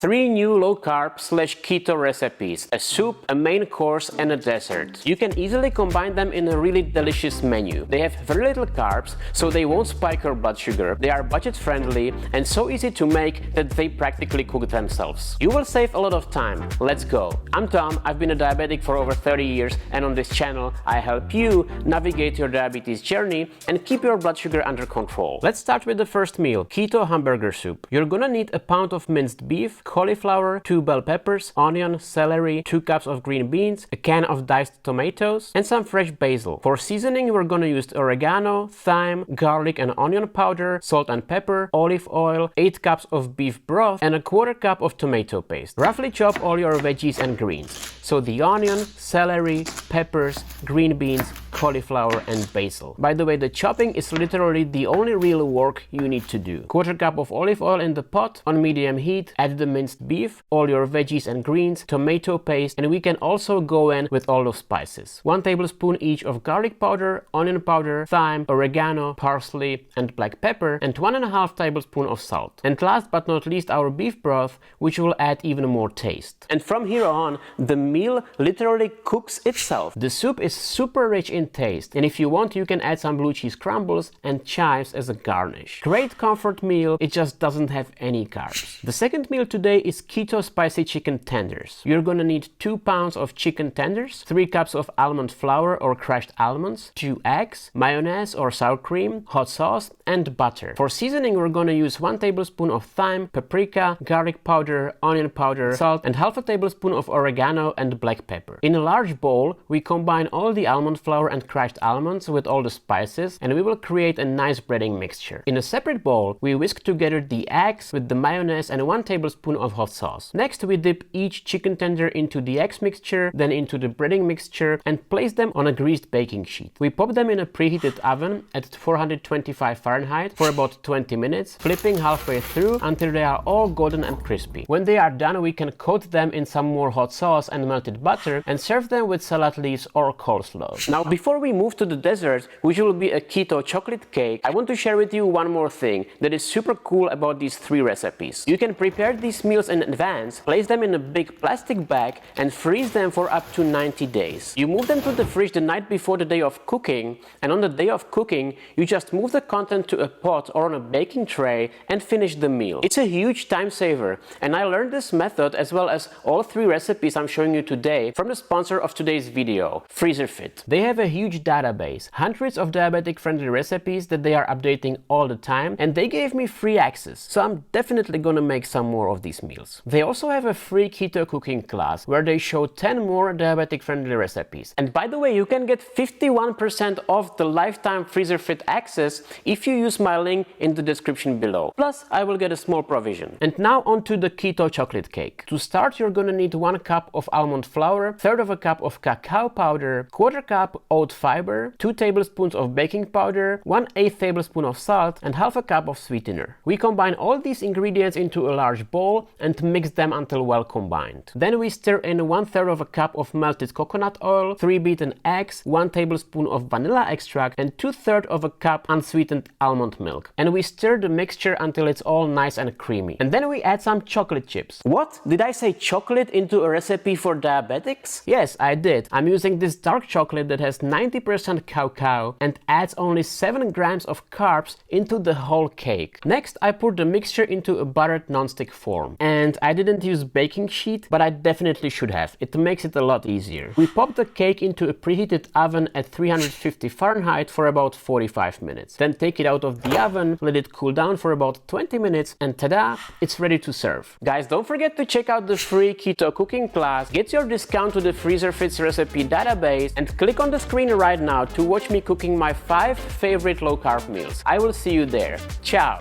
3 new low-carb/keto recipes, a soup, a main course and a dessert. You can easily combine them in a really delicious menu. They have very little carbs, so they won't spike your blood sugar. They are budget-friendly and so easy to make that they practically cook themselves. You will save a lot of time. Let's go! I'm Tom, I've been a diabetic for over 30 years and on this channel I help you navigate your diabetes journey and keep your blood sugar under control. Let's start with the first meal, keto hamburger soup. You're gonna need a pound of minced beef, cauliflower, 2 bell peppers, onion, celery, 2 cups of green beans, a can of diced tomatoes, and some fresh basil. For seasoning, we're gonna use oregano, thyme, garlic and onion powder, salt and pepper, olive oil, 8 cups of beef broth, and a 1/4 cup of tomato paste. Roughly chop all your veggies and greens. So the onion, celery, peppers, green beans, cauliflower and basil. By the way, the chopping is literally the only real work you need to do. 1/4 cup of olive oil in the pot on medium heat, add the minced beef, all your veggies and greens, tomato paste, and we can also go in with all those spices. 1 tablespoon each of garlic powder, onion powder, thyme, oregano, parsley and black pepper, and 1.5 tablespoon of salt. And last but not least, our beef broth, which will add even more taste. And from here on, the meal literally cooks itself. The soup is super rich in taste, and if you want, you can add some blue cheese crumbles and chives as a garnish. Great comfort meal, it just doesn't have any carbs. The second meal today is keto spicy chicken tenders. You're gonna need 2 pounds of chicken tenders, 3 cups of almond flour or crushed almonds, 2 eggs, mayonnaise or sour cream, hot sauce, and butter. For seasoning, we're gonna use 1 tablespoon of thyme, paprika, garlic powder, onion powder, salt, and 1/2 tablespoon of oregano and black pepper. In a large bowl, we combine all the almond flour and crushed almonds with all the spices, and we will create a nice breading mixture. In a separate bowl, we whisk together the eggs with the mayonnaise and 1 tablespoon of hot sauce. Next, we dip each chicken tender into the eggs mixture, then into the breading mixture, and place them on a greased baking sheet. We pop them in a preheated oven at 425 Fahrenheit for about 20 minutes, flipping halfway through until they are all golden and crispy. When they are done, we can coat them in some more hot sauce and melted butter and serve them with salad leaves or coleslaw. Now, before we move to the dessert, which will be a keto chocolate cake, I want to share with you one more thing that is super cool about these 3 recipes. You can prepare these meals in advance, place them in a big plastic bag and freeze them for up to 90 days. You move them to the fridge the night before the day of cooking, and on the day of cooking, you just move the content to a pot or on a baking tray and finish the meal. It's a huge time saver, and I learned this method as well as all 3 recipes I'm showing you today from the sponsor of today's video, FreezerFit. They have a huge database, hundreds of diabetic-friendly recipes that they are updating all the time, and they gave me free access, so I'm definitely gonna make some more of these meals. They also have a free keto cooking class where they show 10 more diabetic-friendly recipes. And by the way, you can get 51% off the lifetime FreezerFit access if you use my link in the description below. Plus, I will get a small provision. And now onto the keto chocolate cake. To start, you're gonna need 1 cup of almond flour, 1/3 cup of cacao powder, 1/4 cup oat fiber, 2 tablespoons of baking powder, 1/8 tablespoon of salt, and 1/2 cup of sweetener. We combine all these ingredients into a large bowl and mix them until well combined. Then we stir in 1/3 cup of melted coconut oil, 3 beaten eggs, 1 tablespoon of vanilla extract, and 2/3 cup unsweetened almond milk. And we stir the mixture until it's all nice and creamy. And then we add some chocolate chips. What? Did I say chocolate into a recipe for diabetics? Yes, I did. I'm using this dark chocolate that has 90% cacao and adds only 7 grams of carbs into the whole cake. Next, I pour the mixture into a buttered nonstick form. And I didn't use baking sheet, but I definitely should have. It makes it a lot easier. We pop the cake into a preheated oven at 350 Fahrenheit for about 45 minutes. Then take it out of the oven, let it cool down for about 20 minutes, and tada, it's ready to serve. Guys, don't forget to check out the free keto cooking class, get your discount to the FreezerFit's recipe database, and click on the screen right now to watch me cooking my 5 favorite low-carb meals. I will see you there. Ciao!